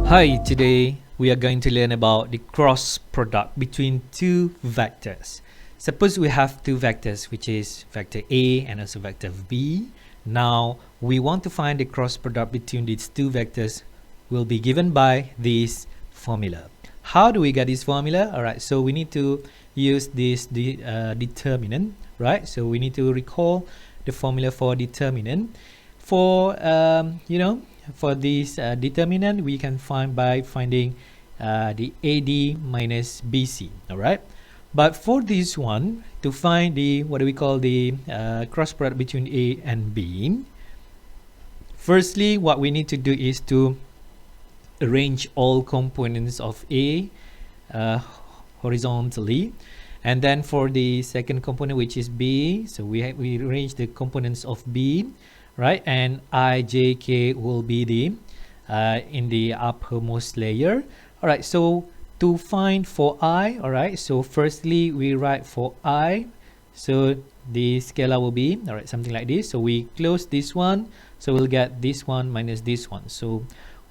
Hi, today we are going to learn about the cross product between two vectors. Suppose we have two vectors, which is vector A and also vector B. Now we want to find the cross product between these two vectors will be given by this formula. How do we get this formula? Alright, so we need to use this determinant, right? So we need to recall the formula for determinant. For for this determinant, we can find by finding the AD minus BC. All right, but for this one, to find the what do we call the cross product between A and B, firstly what we need to do is to arrange all components of A horizontally, and then for the second component, which is B, so we arrange the components of B, right? And I, J, K will be the in the uppermost layer. All right, so to find for I, all right, so firstly we write for I, so the scalar will be, all right, something like this. So we close this one, so we'll get this one minus this one. So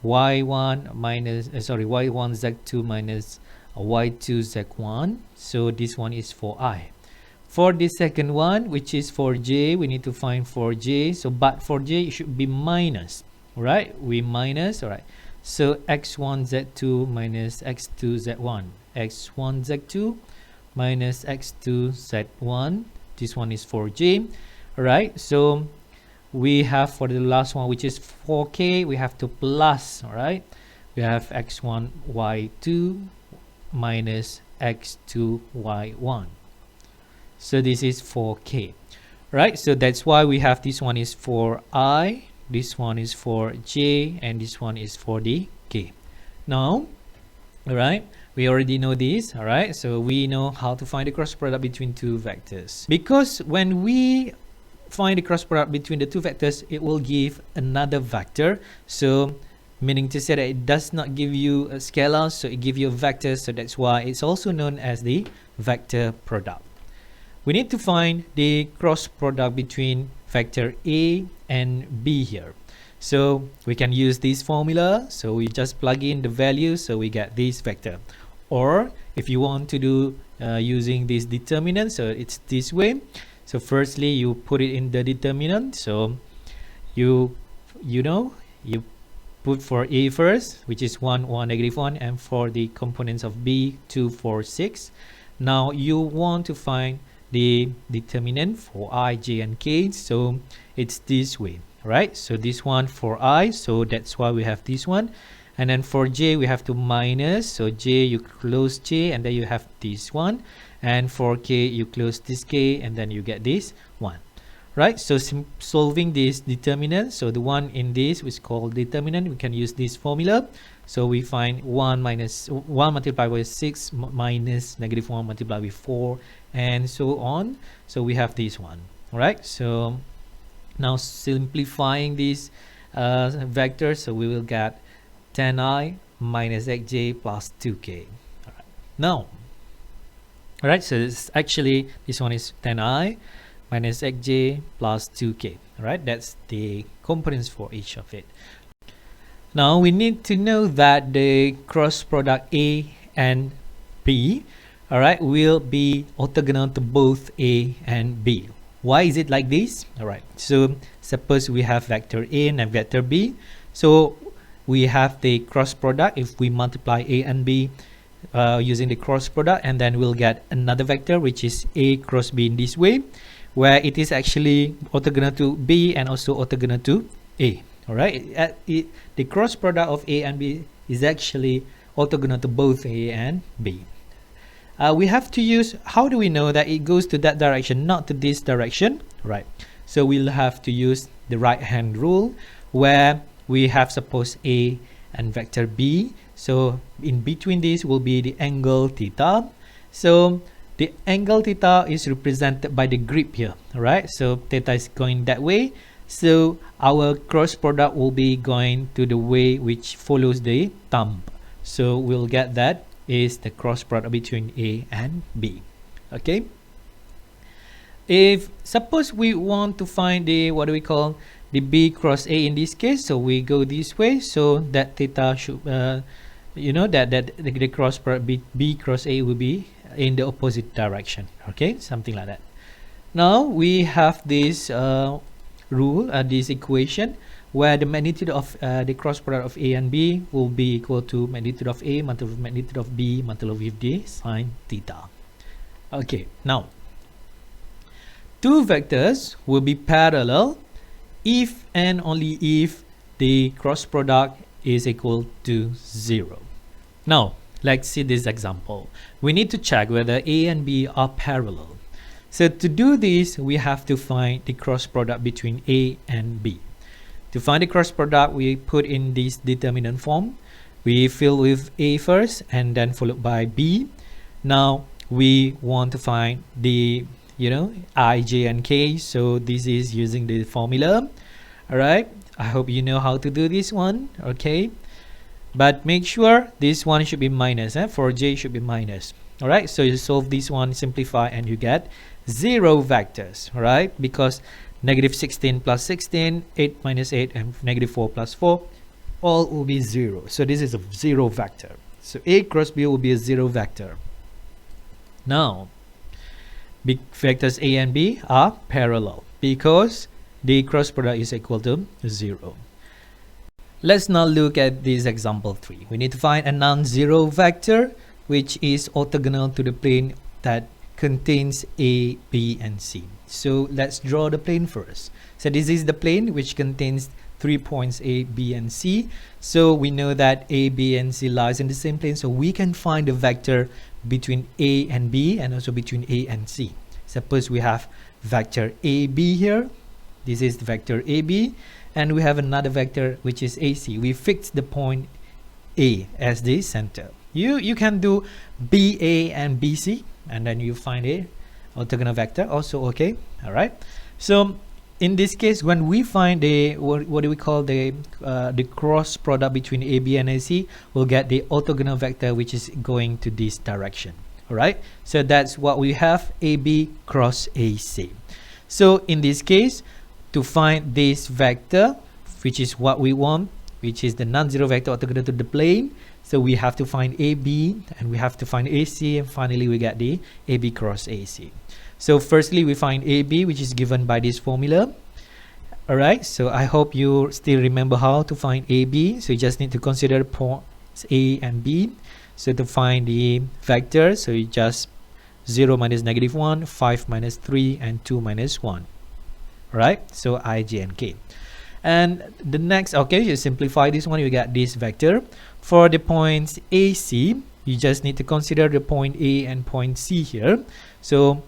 y1 minus y1 z2 minus y2 z1. So this one is for I. For the second one, which is for J, we need to find for J. So but for J it should be minus, right? We minus, all right. So x1 z2 minus x2 z1, x1 z2 minus x2 z1. This one is for J, all right. So we have for the last one, which is for K, we have to plus, all right. We have x1 y2 minus x2 y1. So this is for K, right? So that's why we have this one is for I, this one is for J, and this one is for the K. Now, all right, we already know this, all right? So we know how to find the cross product between two vectors. Because when we find the cross product between the two vectors, it will give another vector. So meaning to say that it does not give you a scalar, so it gives you a vector. So that's why it's also known as the vector product. We need to find the cross product between vector A and B here. So we can use this formula. So we just plug in the value, so we get this vector. Or if you want to do using this determinant, so it's this way. So firstly, you put it in the determinant. So you put for A first, which is 1, 1, -1, and for the components of B, 2, 4, 6. Now you want to find the determinant for I, J, and K, so it's this way, right? So this one for I, so that's why we have this one, and then for J we have to minus, so J you close J, and then you have this one, and for K you close this K, and then you get this one, right? So solving this determinant, so the one in this is called determinant, we can use this formula. So we find 1 multiplied by 6 minus -1 multiplied by 4, and so on. So we have this one, all right? So now simplifying these vectors, so we will get 10i minus xj plus 2k. All right. Now, all right, so this actually this one is 10i minus xj plus 2k. All right, that's the components for each of it. Now we need to know that the cross product A and B, all right, will be orthogonal to both A and B. Why is it like this? All right, so suppose we have vector A and vector B. So we have the cross product. If we multiply A and B using the cross product, and then we'll get another vector, which is A cross B in this way, where it is actually orthogonal to B and also orthogonal to A. All right, the cross product of A and B is actually orthogonal to both A and B. We have to use, how do we know that it goes to that direction, not to this direction? Right, so we'll have to use the right hand rule, where we have suppose A and vector B. So in between this will be the angle theta. So the angle theta is represented by the grip here, all right? So theta is going that way. So our cross product will be going to the way which follows the thumb. So we'll get that is the cross product between A and B. Okay. If suppose we want to find the what do we call the B cross A in this case, so we go this way, so that theta should you know that the cross product B cross A will be in the opposite direction. Okay, something like that. Now we have this rule, this equation, where the magnitude of the cross product of A and B will be equal to magnitude of A multiplied with magnitude of B multiplied with the sine theta. Okay, now two vectors will be parallel if and only if the cross product is equal to 0. Now let's see this example. We need to check whether A and B are parallel. So to do this, we have to find the cross product between A and B. To find the cross product, we put in this determinant form. We fill with A first and then followed by B. Now we want to find the I, J, and K. So this is using the formula. Alright, I hope you know how to do this one. Okay, but make sure this one should be minus. For J should be minus. Alright, so you solve this one, simplify, and you get 0 vectors. Alright, because negative 16 plus 16, 8 minus 8, and negative 4 plus 4, all will be 0. So this is a 0 vector. So A cross B will be a 0 vector. Now, big vectors A and B are parallel because the cross product is equal to 0. Let's now look at this example 3. We need to find a non-zero vector which is orthogonal to the plane that contains A, B, and C. So let's draw the plane first. So this is the plane which contains 3 points A, B, and C. So we know that A, B, and C lies in the same plane. So we can find a vector between A and B and also between A and C. Suppose we have vector AB here. This is the vector AB. And we have another vector which is AC. We fix the point A as the center. You can do BA and BC and then you find a orthogonal vector also. Okay, all right. So in this case, when we find the what do we call the cross product between AB and AC, we'll get the orthogonal vector which is going to this direction. All right, so that's what we have, AB cross AC. So in this case, to find this vector, which is what we want, which is the non-zero vector orthogonal to the plane, so we have to find AB and we have to find AC, and finally we get the AB cross AC. So firstly we find AB, which is given by this formula. Alright, so I hope you still remember how to find AB. So you just need to consider points A and B. So to find the vector, so you just 0 minus negative 1, 5 minus 3, and 2 minus 1. Alright, so I, J, and K. And the next, okay, you simplify this one, you get this vector. For the points AC, you just need to consider the point A and point C here. So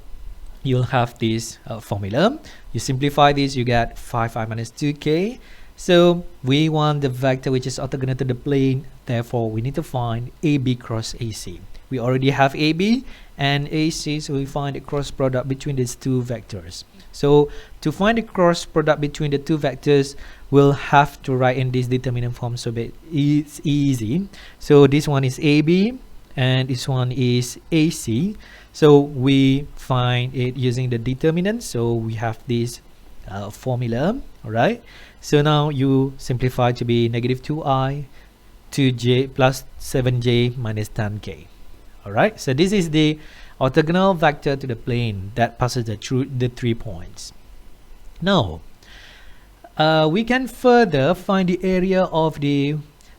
you'll have this formula. You simplify this, you get 5I minus 2K. So we want the vector which is orthogonal to the plane. Therefore, we need to find AB cross AC. We already have AB and AC, so we find the cross product between these two vectors. So to find the cross product between the two vectors, we'll have to write in this determinant form so that it's easy. So this one is AB and this one is AC. So we find it using the determinant. So we have this formula. All right. So now you simplify to be negative 2I 2j plus 7j minus 10k. All right. So this is the orthogonal vector to the plane that passes the 3 points. Now we can further find the area of the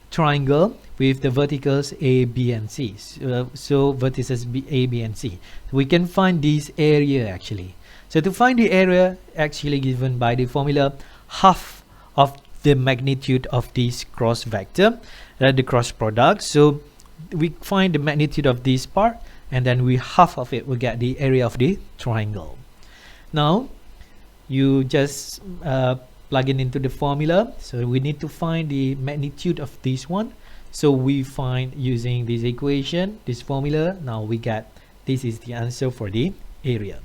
triangle with the verticals A, B, and C. So vertices A, B, and C. We can find this area actually. So to find the area actually given by the formula, half of the magnitude of this cross vector, the cross product. So we find the magnitude of this part and then we half of it, we get the area of the triangle. Now you just plug it into the formula. So we need to find the magnitude of this one. So we find using this equation, this formula. Now we get this is the answer for the area.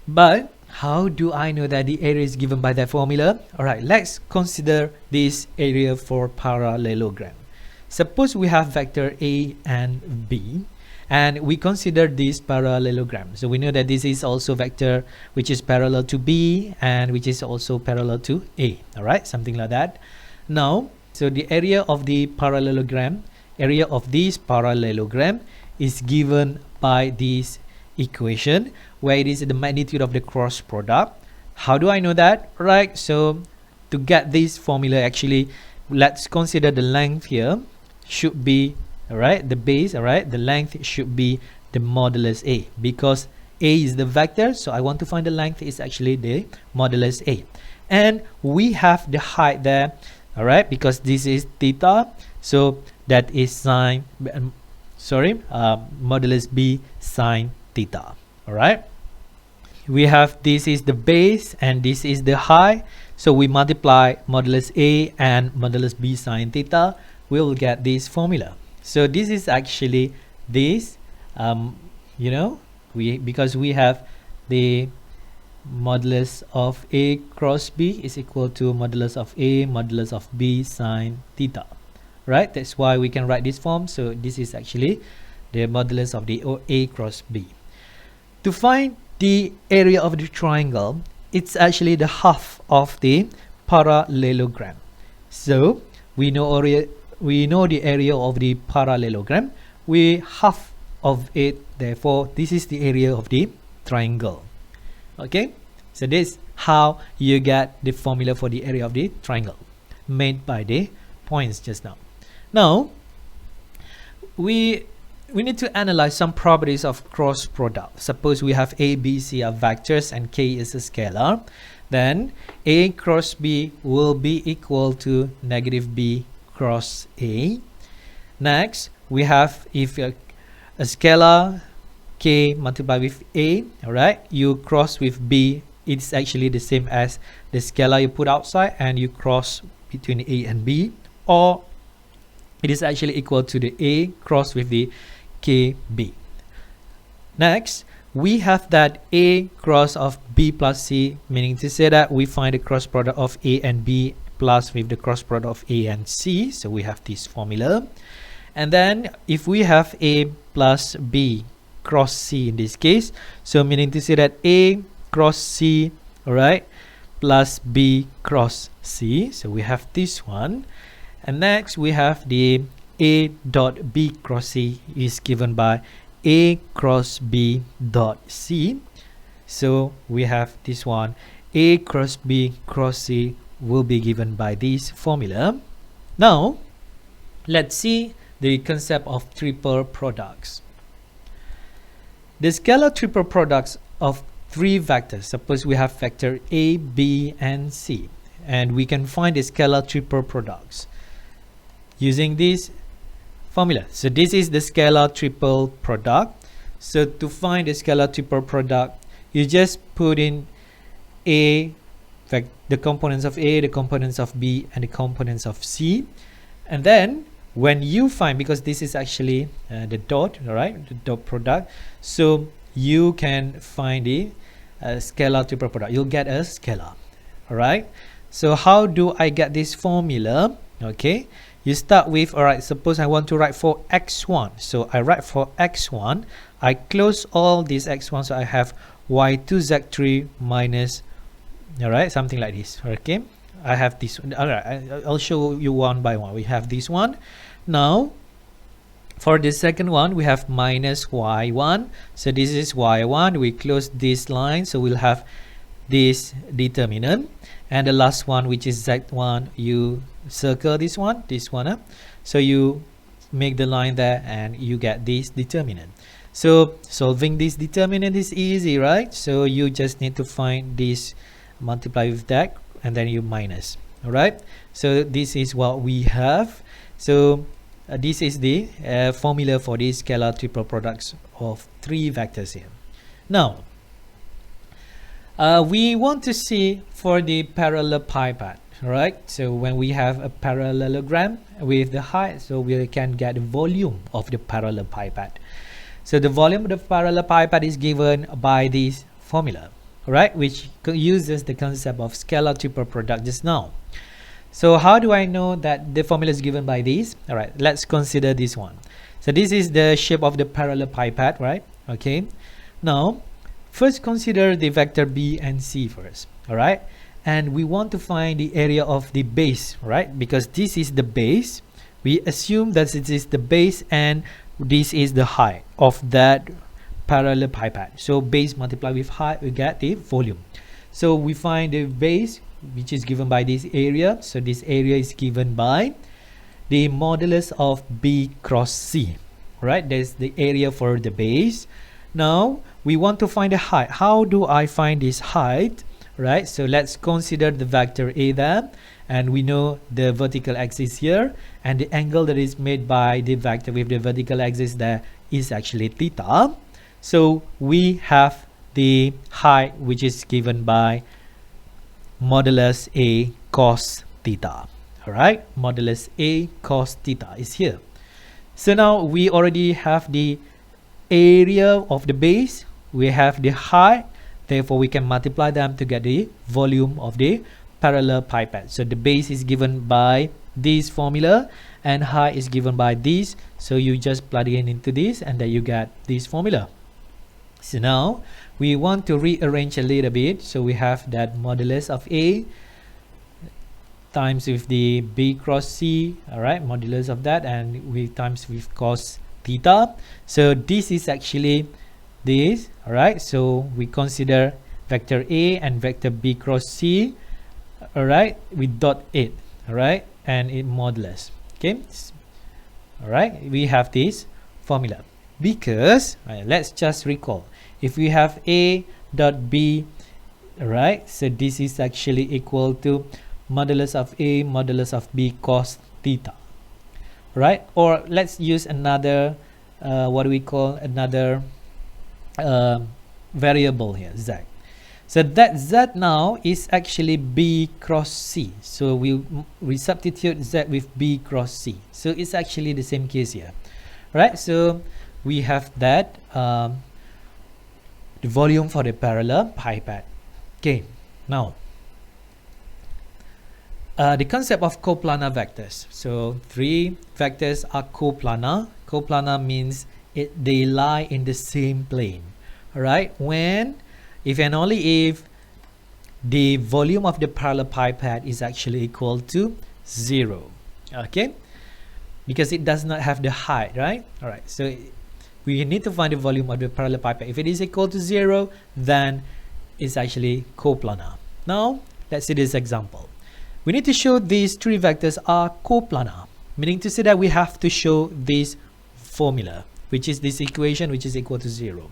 But how do I know that the area is given by that formula? Alright, let's consider this area for parallelogram. Suppose we have vector A and B, and we consider this parallelogram. So we know that this is also vector which is parallel to B and which is also parallel to A. All right, something like that. Now, so the area of the parallelogram, area of this parallelogram is given by this equation where it is the magnitude of the cross product. How do I know that? Right, so to get this formula, actually let's consider the length here should be, all right, the base, all right, the length should be the modulus A, because A is the vector, so I want to find the length is actually the modulus A, and we have the height there, all right, because this is theta, so that is sine, modulus B sine theta. All right, we have this is the base and this is the height, so we multiply modulus A and modulus B sine theta, we will get this formula. So this is actually this, you know, because we have the modulus of A cross B is equal to modulus of A modulus of B sine theta, right? That's why we can write this form. So this is actually the modulus of the A cross B. To find the area of the triangle, it's actually the half of the parallelogram. So we know the area of the parallelogram, we half of it, therefore this is the area of the triangle. Okay, so this is how you get the formula for the area of the triangle made by the points just now. Now we need to analyze some properties of cross product. Suppose we have A, B, C are vectors and K is a scalar, then A cross B will be equal to negative B cross A. Next we have, if a scalar K multiplied with A, all right, you cross with B, it's actually the same as the scalar you put outside and you cross between A and B, or it is actually equal to the A cross with the KB. Next we have that A cross of B plus C, meaning to say that we find the cross product of A and B plus with the cross product of A and C, so we have this formula. And then if we have A plus B cross C in this case, so meaning to say that A cross C, all right, plus B cross C, so we have this one. And next we have the A dot B cross C is given by A cross B dot C, so we have this one, A cross B cross C will be given by this formula. Now let's see the concept of triple products. The scalar triple products of three vectors, suppose we have vector A, B and C, and we can find the scalar triple products using this formula. So this is the scalar triple product. So to find the scalar triple product, you just put in A, the components of A, the components of B and the components of C, and then when you find, because this is actually the dot, all right, the dot product, so you can find the scalar triple product, you'll get a scalar. All right, so how do I get this formula? Okay, you start with, all right, suppose I want to write for x1, so I write for x1, I close all these x1, so I have y2z3 minus, all right, something like this. Okay, I have this one. All right, I'll show you one by one. We have this one. Now for the second one we have minus y1, so this is y1, we close this line, so we'll have this determinant, and the last one, which is z1, you circle this one, so you make the line there and you get this determinant. So solving this determinant is easy, right? So you just need to find this, multiply with that, and then you minus. All right, so this is what we have. So this is the formula for these scalar triple products of three vectors here. Now we want to see for the parallelepiped, right? So when we have a parallelogram with the height, so we can get the volume of the parallelepiped. So the volume of the parallelepiped is given by this formula, right, which uses the concept of scalar triple product just now. So how do I know that the formula is given by this? All right, let's consider this one. So this is the shape of the parallelepiped, right? Okay. Now, first consider the vector B and C first, all right? And we want to find the area of the base, right? Because this is the base. We assume that it is the base and this is the height of that parallelepiped. So base multiplied with height, we get the volume. So we find the base, which is given by this area. So this area is given by the modulus of B cross C, right? There's the area for the base. Now we want to find the height. How do I find this height, right? So let's consider the vector A there, and we know the vertical axis here, and the angle that is made by the vector with the vertical axis there is actually theta. So we have the height, which is given by modulus A cos theta. All right, modulus A cos theta is here. So now we already have the area of the base, we have the height, therefore we can multiply them to get the volume of the parallelepiped. So the base is given by this formula and height is given by this, so you just plug in into this and then you get this formula. So now we want to rearrange a little bit, so we have that modulus of A times with the B cross C, all right, modulus of that, and we times with cos theta. So this is actually this, all right? So we consider vector A and vector B cross C, all right? We dot it, all right, and it modulus. Okay, all right, we have this formula because let's just recall, if we have A dot B, all right, so this is actually equal to modulus of A modulus of B cos theta, right? Or let's use another what do we call another variable here, z. So that z now is actually B cross C, so we substitute z with B cross C, so it's actually the same case here, right? So we have that the volume for the parallelepiped. Okay, now the concept of coplanar vectors. So three vectors are coplanar. Coplanar means they lie in the same plane. All right. When, if and only if the volume of the parallelepiped is actually equal to 0. Okay. Because it does not have the height, right? All right. So we need to find the volume of the parallelepiped. If it is equal to 0, then it's actually coplanar. Now let's see this example. We need to show these three vectors are coplanar, meaning to say that we have to show this formula, which is this equation, which is equal to 0.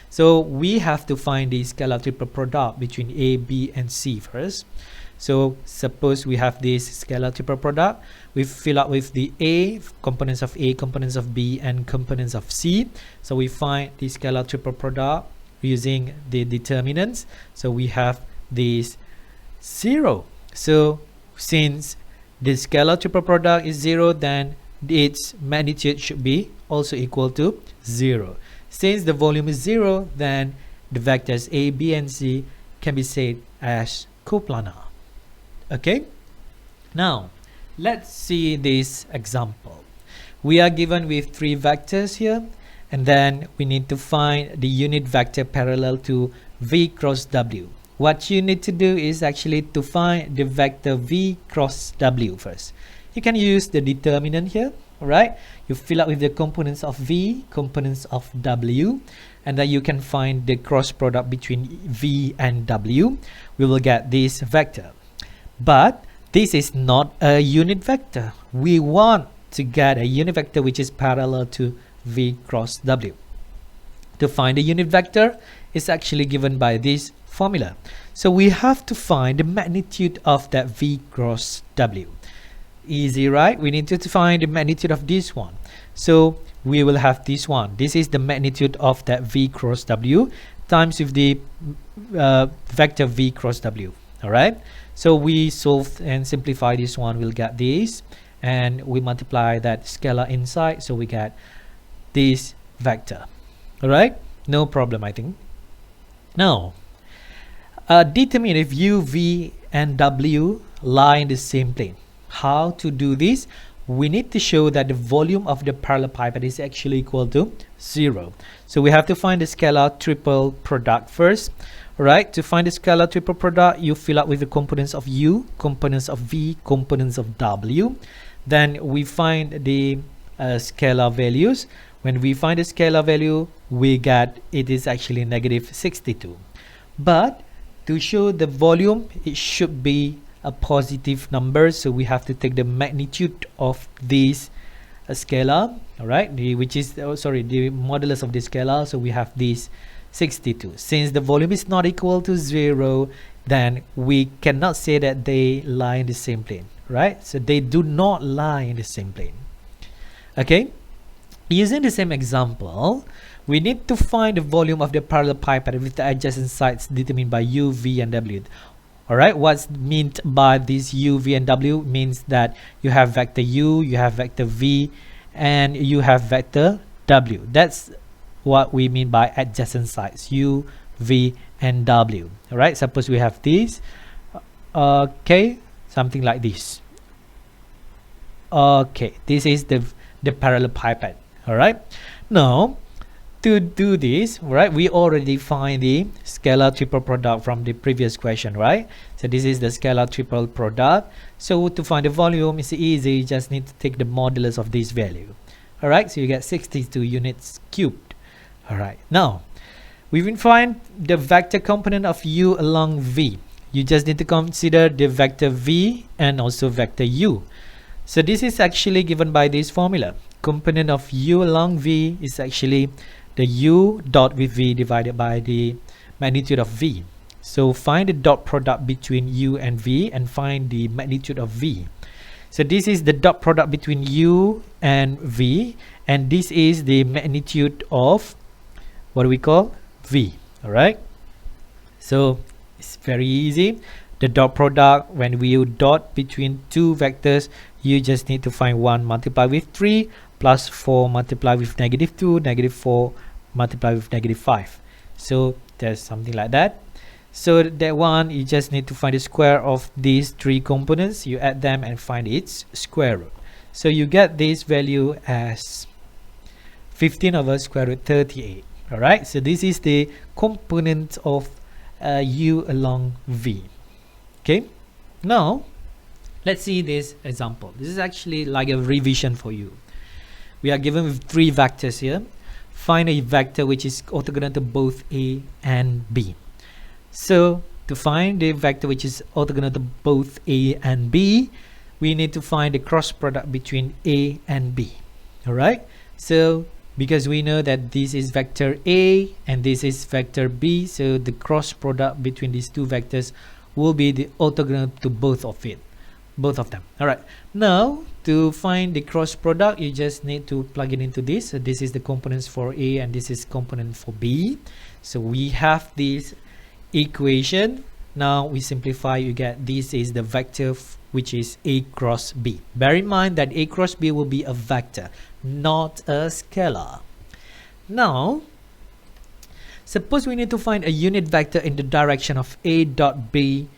So we have to find the scalar triple product between A, B, and C first. So suppose we have this scalar triple product, we fill up with the A, components of A, components of B, and components of C. So we find the scalar triple product using the determinants. So we have this 0. So since the scalar triple product is 0, then its magnitude should be also equal to 0. Since the volume is 0, then the vectors A, B, and C can be said as coplanar. Okay, now let's see this example. We are given with three vectors here, and then we need to find the unit vector parallel to V cross W. What you need to do is actually to find the vector V cross W first. You can use the determinant here, all right? You fill up with the components of V, components of W, and then you can find the cross product between V and W. We will get this vector. But this is not a unit vector. We want to get a unit vector which is parallel to V cross W. To find a unit vector is actually given by this formula. So we have to find the magnitude of that V cross W. Easy, right? We need to find the magnitude of this one. So we will have this one. This is the magnitude of that V cross W times with the vector V cross W. All right. So we solve and simplify this one. We'll get this, and we multiply that scalar inside. So we get this vector. All right. No problem, I think. Now, determine if U, V, and W lie in the same plane. How to do this? we need to show that the volume of the parallelepiped is actually equal to 0. So we have to find the scalar triple product first. Alright, to find the scalar triple product, you fill up with the components of U, components of V, components of W. Then we find the scalar values. When we find the scalar value, we get it is actually negative 62. But to show the volume, it should be a positive number, so we have to take the magnitude of this scalar, all right, which is the modulus of the scalar. So we have this 62. Since the volume is not equal to 0, then we cannot say that they lie in the same plane, right? So they do not lie in the same plane. Okay, using the same example, we need to find the volume of the parallelepiped with the adjacent sides determined by U, V, and W. Alright, what's meant by this U, V, and W means that you have vector U, you have vector V, and you have vector W. That's what we mean by adjacent sides, U, V, and W. Alright, suppose we have this, okay, something like this. Okay, this is the parallelepiped. Alright, now to do this, right, we already find the scalar triple product from the previous question, right? So this is the scalar triple product. So to find the volume is easy, you just need to take the modulus of this value. All right, so you get 62 units cubed. All right, now we will find the vector component of U along V. You just need to consider the vector V and also vector U. So this is actually given by this formula. Component of U along V is actually the U dot with V divided by the magnitude of V. So find the dot product between U and V and find the magnitude of V. So this is the dot product between U and V, and this is the magnitude of what do we call V. All right, so it's very easy. The dot product, when we dot between two vectors, you just need to find 1 multiplied with 3 plus 4 multiplied with negative 2, negative 4 multiplied with negative 5. So there's something like that. So that one, you just need to find the square of these three components. You add them and find its square root. So you get this value as 15 over square root 38. All right, so this is the component of U along V. Okay, now let's see this example. This is actually like a revision for you. We are given with three vectors here. Find a vector which is orthogonal to both A and B. So to find the vector which is orthogonal to both A and B, we need to find the cross product between A and B. All right, so because we know that this is vector A and this is vector B, so the cross product between these two vectors will be the orthogonal to both of them. All right, now to find the cross product, you just need to plug it into this. So this is the components for A and this is component for B. So we have this equation. Now we simplify, you get this is the vector which is A cross B. Bear in mind that A cross B will be a vector, not a scalar. Now suppose we need to find a unit vector in the direction of A dot B,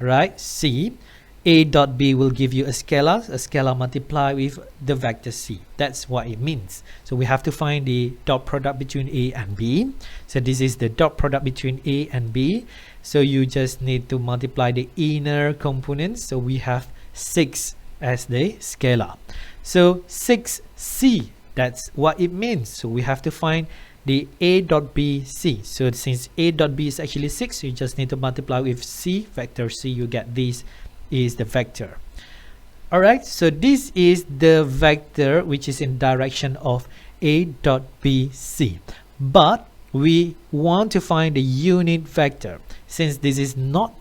right? C. A dot B will give you a scalar multiplied with the vector C. That's what it means. So we have to find the dot product between A and B. So this is the dot product between A and B. So you just need to multiply the inner components. So we have 6 as the scalar. So 6C, that's what it means. So we have to find the A dot B C. So since A dot B is actually 6, you just need to multiply with C, vector C, you get this is the vector. All right, so this is the vector which is in direction of A dot B C, but we want to find the unit vector. Since this is not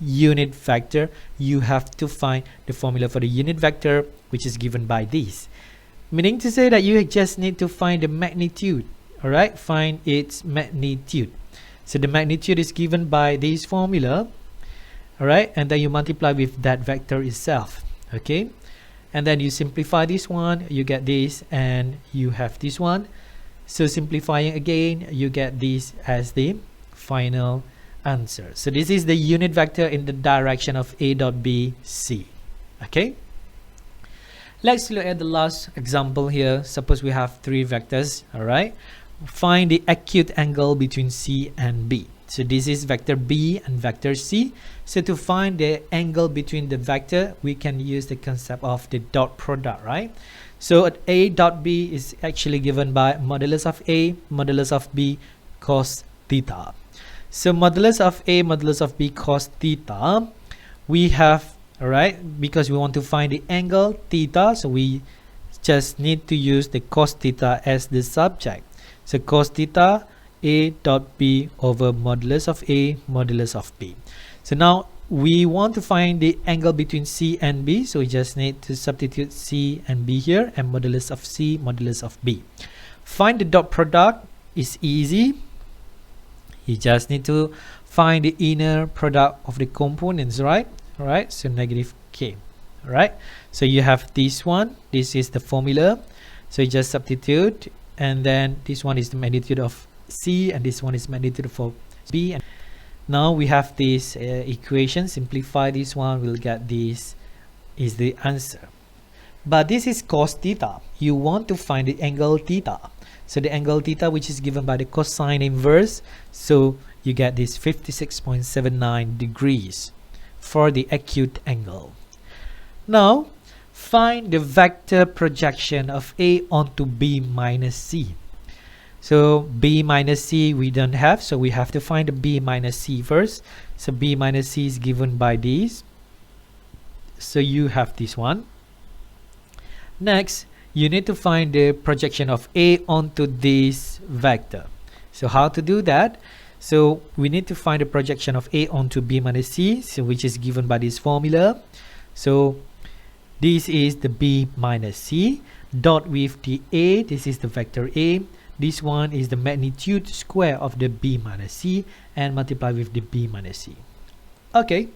unit vector, you have to find the formula for the unit vector, which is given by this, meaning to say that you just need to find the magnitude. All right, find its magnitude. So the magnitude is given by this formula. All right, and then you multiply with that vector itself. Okay, and then you simplify this one, you get this, and you have this one. So simplifying again, you get this as the final answer. So this is the unit vector in the direction of A dot B C. Okay, Let's look at the last example here. Suppose we have three vectors, all right? Find the acute angle between C and B. So this is vector B and vector C. So to find the angle between the vector, we can use the concept of the dot product, right? So at A dot B is actually given by modulus of A, modulus of B, cos theta. So modulus of A, modulus of B, cos theta, we have, all right, because we want to find the angle theta, so we just need to use the cos theta as the subject. So cos theta A dot B over modulus of A, modulus of B. So now we want to find the angle between C and B, so we just need to substitute C and B here, and modulus of C, modulus of B. Find the dot product is easy. You just need to find the inner product of the components, right? All right, so negative K. All right, so you have this one. This is the formula. So you just substitute, and then this one is the magnitude of C, and this one is magnitude for B. And now we have this equation. Simplify this one, we'll get this is the answer. But this is cos theta. You want to find the angle theta. So the angle theta, which is given by the cosine inverse, so you get this 56.79 degrees for the acute angle. Now find the vector projection of A onto B minus C. So B minus C we don't have, so we have to find the B minus C first. So B minus C is given by these. So you have this one. Next, you need to find the projection of A onto this vector. So how to do that? So we need to find the projection of A onto B minus C, so which is given by this formula. So this is the B minus C. Dot with the A, this is the vector A. This one is the magnitude square of the B minus C, and multiply with the B minus C. Okay,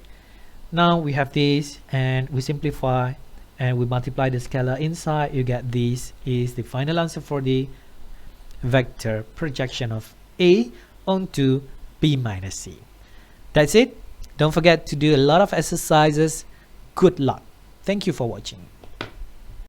now we have this, and we simplify, and we multiply the scalar inside. You get this is the final answer for the vector projection of A onto B minus C. That's it. Don't forget to do a lot of exercises. Good luck. Thank you for watching.